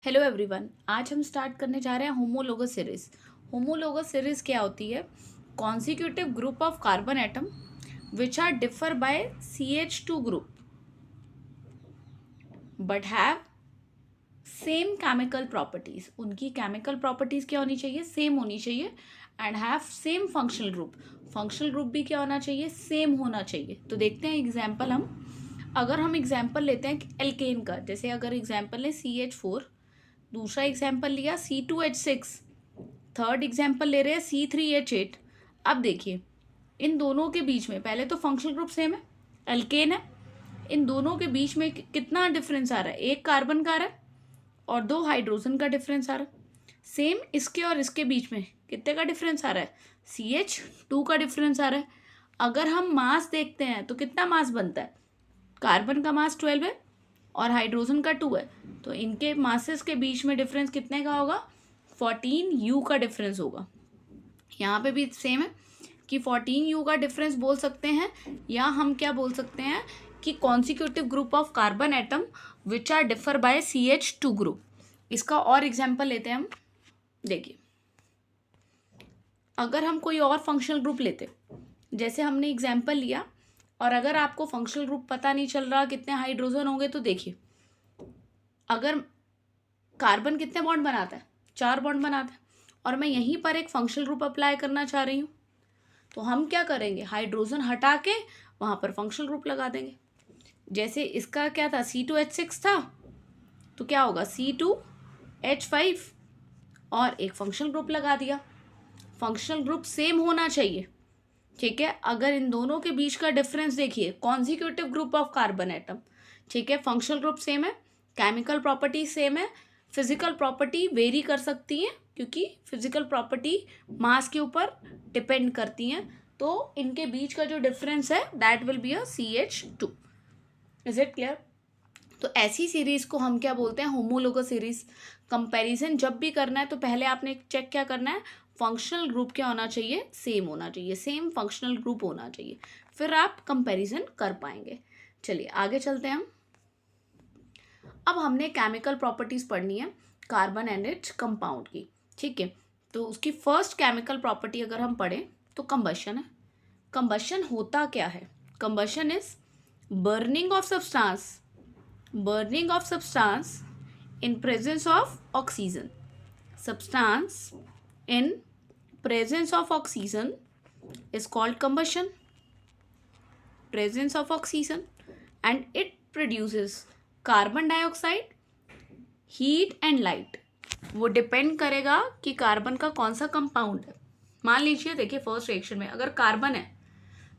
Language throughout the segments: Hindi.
हेलो एवरीवन, आज हम स्टार्ट करने जा रहे हैं होमोलोगस सीरीज। होमोलोगस सीरीज क्या होती है? Consecutive group of carbon atom which are differ by CH2 group but have same chemical properties. उनकी केमिकल प्रॉपर्टीज क्या होनी चाहिए? सेम होनी चाहिए। And have same functional group. Functional group भी क्या होना चाहिए? सेम होना चाहिए। तो देखते हैं एग्जाम्पल अगर हम एग्जाम्पल लेते हैं एल्केन का, जैसे अगर एग्जाम्पल है CH4, दूसरा एग्जाम्पल लिया C2H6, थर्ड एग्जाम्पल ले रहे हैं C3H8। अब देखिए इन दोनों के बीच में पहले तो फंक्शनल ग्रुप सेम है, एल्केन है। इन दोनों के बीच में कितना डिफरेंस आ रहा है? एक कार्बन का आ रहा है और दो हाइड्रोजन का डिफरेंस आ रहा है। सेम इसके और इसके बीच में कितने का डिफरेंस आ रहा है? CH2 का डिफरेंस आ रहा है। अगर हम मास देखते हैं तो कितना मास बनता है? कार्बन का मास 12 है और हाइड्रोजन का 2 है, तो इनके मासेस के बीच में डिफरेंस कितने का होगा? 14U का डिफरेंस होगा। यहाँ पे भी सेम है कि 14U का डिफरेंस बोल सकते हैं, या हम क्या बोल सकते हैं कि consecutive group of carbon atom which are differ by CH2 group. इसका और एग्जाम्पल लेते हैं हम। देखिए अगर हम कोई और फंक्शनल ग्रुप लेते, जैसे हमने एग्जाम्पल लिया, और अगर आपको फंक्शनल ग्रुप पता नहीं चल रहा कितने हाइड्रोजन होंगे, तो देखिए अगर कार्बन कितने बॉन्ड बनाता है? 4 बॉन्ड बनाता है, और मैं यहीं पर एक फंक्शनल ग्रुप अप्लाई करना चाह रही हूँ, तो हम क्या करेंगे? हाइड्रोजन हटा के वहाँ पर फंक्शनल ग्रुप लगा देंगे। जैसे इसका क्या था? C2H6 था, तो क्या होगा? C2H5 और एक फंक्शनल ग्रुप लगा दिया। फंक्शनल ग्रुप सेम होना चाहिए, ठीक है। अगर इन दोनों के बीच का डिफरेंस देखिए, consecutive group of carbon atom, ठीक है, फंक्शनल ग्रुप सेम है, केमिकल प्रॉपर्टी सेम है, फिजिकल प्रॉपर्टी वेरी कर सकती हैं क्योंकि फिजिकल प्रॉपर्टी मास के ऊपर डिपेंड करती हैं, तो इनके बीच का जो डिफरेंस है that will be a CH2। Is it clear? तो ऐसी सीरीज को हम क्या बोलते हैं? Homologous series. कंपैरिजन जब भी करना है तो पहले आपने चेक क्या करना है? फंक्शनल ग्रुप क्या होना चाहिए? सेम होना चाहिए, सेम फंक्शनल ग्रुप होना चाहिए, फिर आप कंपैरिजन कर पाएंगे। चलिए आगे चलते हैं हम। अब हमने केमिकल प्रॉपर्टीज पढ़नी है कार्बन एंड इट्स कंपाउंड की, ठीक है। तो उसकी फर्स्ट केमिकल प्रॉपर्टी अगर हम पढ़ें तो कंबशन है। कंबशन होता क्या है? Combustion is burning of substance, burning of substance in presence of oxygen. Substance in presence of oxygen is called combustion. Presence of oxygen, and it produces carbon dioxide, heat and light. वो डिपेंड करेगा कि कार्बन का कौन सा कंपाउंड है। मान लीजिए देखिए फर्स्ट रिएक्शन में अगर कार्बन है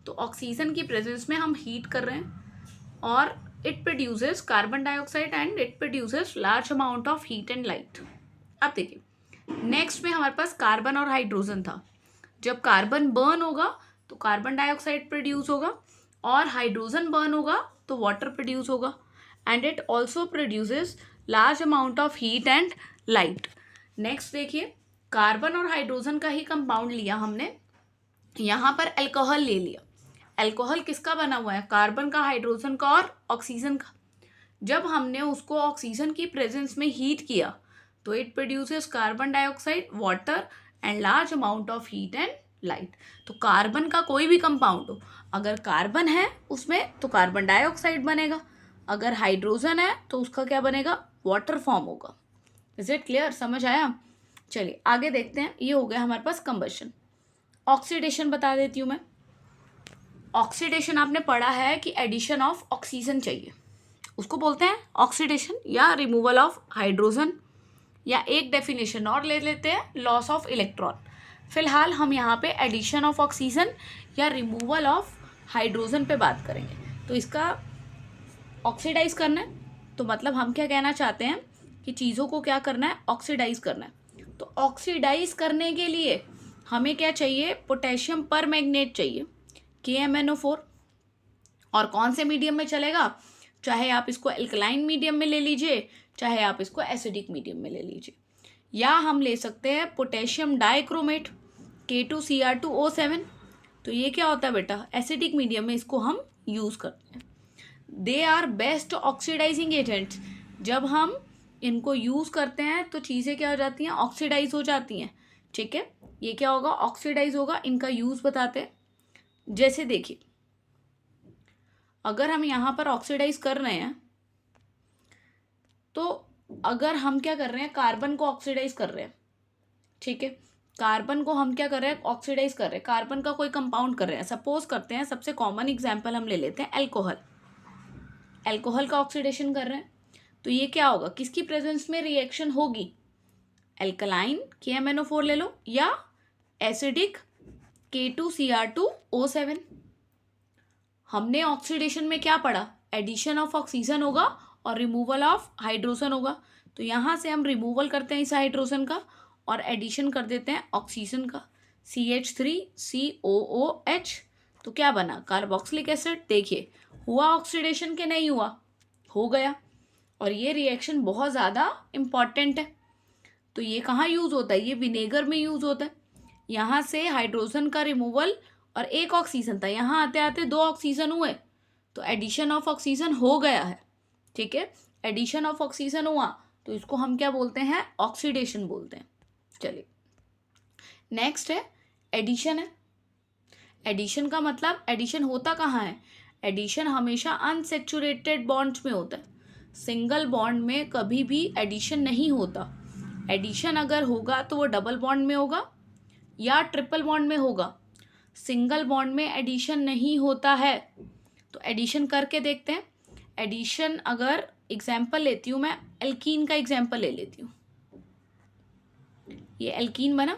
तो ऑक्सीजन की प्रेजेंस में हम हीट कर रहे हैं और it produces carbon dioxide and it produces large amount of heat and light. अब देखिए नेक्स्ट में हमारे पास कार्बन और हाइड्रोजन था। जब कार्बन बर्न होगा तो कार्बन डाइऑक्साइड प्रोड्यूस होगा, और हाइड्रोजन बर्न होगा तो वाटर प्रोड्यूस होगा, and it also produces large amount of heat and light. Next देखिए कार्बन और हाइड्रोजन का ही कंपाउंड लिया हमने, यहाँ पर अल्कोहल ले लिया। अल्कोहल किसका बना हुआ है? कार्बन का, हाइड्रोजन का और ऑक्सीजन का। जब हमने उसको ऑक्सीजन की प्रेजेंस में हीट किया तो it produces carbon dioxide, water and large amount of heat and light. तो कार्बन का कोई भी कंपाउंड हो, अगर कार्बन है उसमें तो कार्बन डाइऑक्साइड बनेगा, अगर हाइड्रोजन है तो उसका क्या बनेगा? वाटर फॉर्म होगा। Is it clear? समझ आया? चलिए आगे देखते हैं। ये हो गया हमारे पास कंबशन। ऑक्सीडेशन बता देती हूँ मैं। ऑक्सीडेशन आपने पढ़ा है कि एडिशन ऑफ ऑक्सीजन चाहिए, उसको बोलते हैं ऑक्सीडेशन, या रिमूवल ऑफ हाइड्रोजन, या एक डेफिनेशन और ले लेते हैं लॉस ऑफ इलेक्ट्रॉन। फिलहाल हम यहाँ पे एडिशन ऑफ ऑक्सीजन या रिमूवल ऑफ हाइड्रोजन पे बात करेंगे। तो इसका ऑक्सीडाइज करना है, तो मतलब हम क्या कहना चाहते हैं कि चीज़ों को क्या करना है? ऑक्सीडाइज करना है। तो ऑक्सीडाइज करने के लिए हमें क्या चाहिए? पोटेशियम पर मैग्नेट चाहिए, KMnO4। और कौन से मीडियम में चलेगा? चाहे आप इसको एल्कलाइन मीडियम में ले लीजिए, चाहे आप इसको एसिडिक मीडियम में ले लीजिए, या हम ले सकते हैं पोटेशियम डाइक्रोमेट K2Cr2O7। तो ये क्या होता है बेटा? एसिडिक मीडियम में इसको हम यूज़ करते हैं। They are best oxidising agents. जब हम इनको यूज़ करते हैं तो चीज़ें क्या हो जाती हैं, ऑक्सीडाइज हो जाती हैं। ठीक है, ये क्या होगा, ऑक्सीडाइज होगा। इनका यूज़ बताते हैं। जैसे देखिए, अगर हम यहाँ पर ऑक्सीडाइज कर रहे हैं तो अगर हम क्या कर रहे हैं, कार्बन को ऑक्सीडाइज कर रहे हैं। ठीक है, कार्बन को हम क्या कर रहे हैं, ऑक्सीडाइज कर रहे हैं, कार्बन का कोई कंपाउंड कर रहे हैं। सपोज करते हैं, सबसे कॉमन एग्जांपल हम ले लेते हैं अल्कोहल। अल्कोहल का ऑक्सीडेशन कर रहे हैं तो ये क्या होगा, किसकी प्रेजेंस में रिएक्शन होगी, एल्कलाइन KMnO4 ले लो या एसिडिक K2Cr2O7। हमने ऑक्सीडेशन में क्या पढ़ा, एडिशन ऑफ ऑक्सीजन होगा और रिमूवल ऑफ हाइड्रोजन होगा। तो यहाँ से हम रिमूवल करते हैं इस हाइड्रोजन का और एडिशन कर देते हैं ऑक्सीजन का, CH3COOH। तो क्या बना, कार्बोक्सिलिक एसिड। देखिए हुआ ऑक्सीडेशन के नहीं हुआ, हो गया। और ये रिएक्शन बहुत ज़्यादा इम्पॉर्टेंट है। तो ये कहाँ यूज़ होता है, ये विनेगर में यूज़ होता है। यहाँ से हाइड्रोजन का रिमूवल और एक ऑक्सीजन था, यहाँ आते आते 2 ऑक्सीजन हुए, तो एडिशन ऑफ ऑक्सीजन हो गया है। ठीक है, एडिशन ऑफ ऑक्सीजन हुआ तो इसको हम क्या बोलते हैं, ऑक्सीडेशन बोलते हैं। चलिए नेक्स्ट है एडिशन है। एडिशन का मतलब, एडिशन होता कहाँ है, एडिशन हमेशा अनसेचुरेटेड बॉन्ड्स में होता है। सिंगल बॉन्ड में कभी भी एडिशन नहीं होता। एडिशन अगर होगा तो वो डबल बॉन्ड में होगा या ट्रिपल बॉन्ड में होगा। सिंगल बॉन्ड में एडिशन नहीं होता है। तो एडिशन करके देखते हैं। एडिशन अगर एग्जाम्पल लेती हूँ मैं, एल्कीन का एग्जाम्पल ले लेती हूँ। ये एल्कीन बना।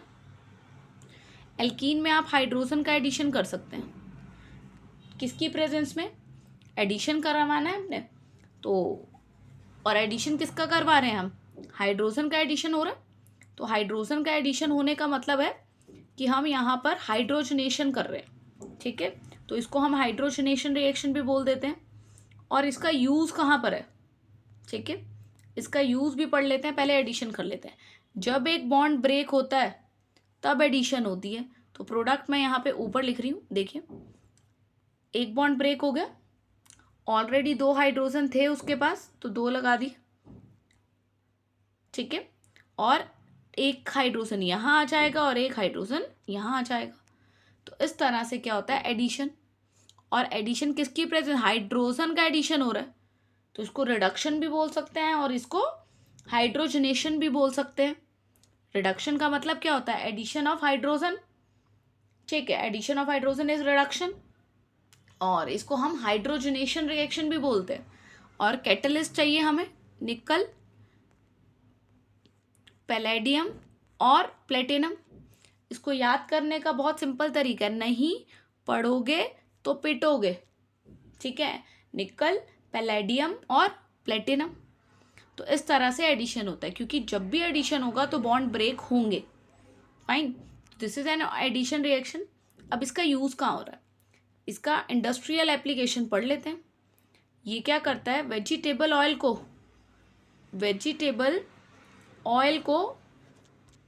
एल्कीन में आप हाइड्रोजन का एडिशन कर सकते हैं, किसकी प्रेजेंस में, एडिशन करवाना है हमने तो। और एडिशन किसका करवा रहे हैं हम, हाइड्रोजन का एडिशन हो रहा है। तो हाइड्रोजन का एडिशन होने का मतलब है कि हम यहाँ पर हाइड्रोजनेशन कर रहे हैं। ठीक है, तो इसको हम हाइड्रोजनेशन रिएक्शन भी बोल देते हैं। और इसका यूज़ कहाँ पर है, ठीक है, इसका यूज़ भी पढ़ लेते हैं। पहले एडिशन कर लेते हैं। जब एक बॉन्ड ब्रेक होता है तब एडिशन होती है। तो प्रोडक्ट मैं यहाँ पे ऊपर लिख रही हूँ। देखिए एक बॉन्ड ब्रेक हो गया, ऑलरेडी 2 हाइड्रोजन थे उसके पास तो 2 लगा दी। ठीक है, और एक हाइड्रोजन यहाँ आ जाएगा और एक हाइड्रोजन यहाँ आ जाएगा। तो इस तरह से क्या होता है, एडिशन। और एडिशन किसकी प्रेजेंस, हाइड्रोजन का एडिशन हो रहा है तो इसको रिडक्शन भी बोल सकते हैं और इसको हाइड्रोजनेशन भी बोल सकते हैं। रिडक्शन का मतलब क्या होता है, एडिशन ऑफ हाइड्रोजन। ठीक है, addition of hydrogen is reduction. और इसको हम हाइड्रोजनेशन रिएक्शन भी बोलते हैं। और कैटलिस्ट चाहिए हमें, निकल, पैलेडियम और प्लेटिनम। इसको याद करने का बहुत सिंपल तरीका है, नहीं पढ़ोगे तो पिटोगे। ठीक है, निकल, पैलेडियम और प्लेटिनम। तो इस तरह से एडिशन होता है, क्योंकि जब भी एडिशन होगा तो बॉन्ड ब्रेक होंगे। Fine, this is an addition reaction. अब इसका यूज़ कहाँ हो रहा है, इसका इंडस्ट्रियल एप्लीकेशन पढ़ लेते हैं। ये क्या करता है, वेजिटेबल ऑयल को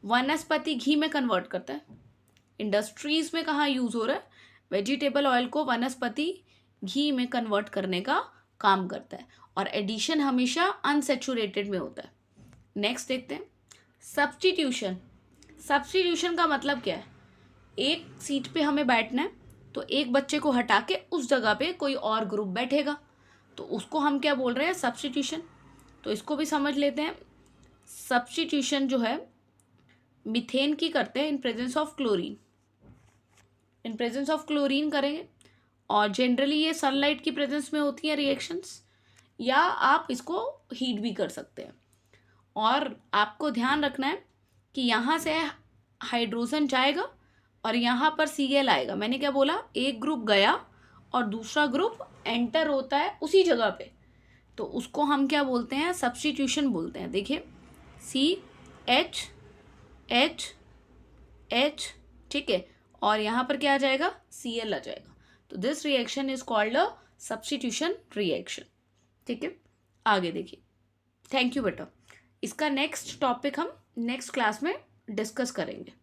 वनस्पति घी में कन्वर्ट करता है। इंडस्ट्रीज में कहाँ यूज़ हो रहा है, वेजिटेबल ऑयल को वनस्पति घी में कन्वर्ट करने का काम करता है। और एडिशन हमेशा अनसेचुरेटेड में होता है। नेक्स्ट देखते हैं सब्स्टिट्यूशन। सब्स्टिट्यूशन का मतलब क्या है, एक सीट पे हमें बैठना है तो एक बच्चे को हटा के उस जगह पे कोई और ग्रुप बैठेगा, तो उसको हम क्या बोल रहे हैं, सब्स्टिट्यूशन। तो इसको भी समझ लेते हैं। सब्स्टिट्यूशन जो है मीथेन की करते हैं in presence of chlorine. In presence of chlorine करेंगे। और जनरली ये सनलाइट की प्रेजेंस में होती हैं रिएक्शंस, या आप इसको हीट भी कर सकते हैं। और आपको ध्यान रखना है कि यहाँ से हाइड्रोजन जाएगा और यहाँ पर Cl आएगा। मैंने क्या बोला, एक ग्रुप गया और दूसरा ग्रुप एंटर होता है उसी जगह पे, तो उसको हम क्या बोलते हैं, सब्स्टिट्यूशन बोलते हैं। देखिए CH H, ठीक है, और यहाँ पर क्या आ जाएगा, Cl आ जाएगा। तो this reaction is called a substitution reaction. ठीक है, आगे देखिए। थैंक यू बेटा। इसका नेक्स्ट टॉपिक हम नेक्स्ट क्लास में डिस्कस करेंगे।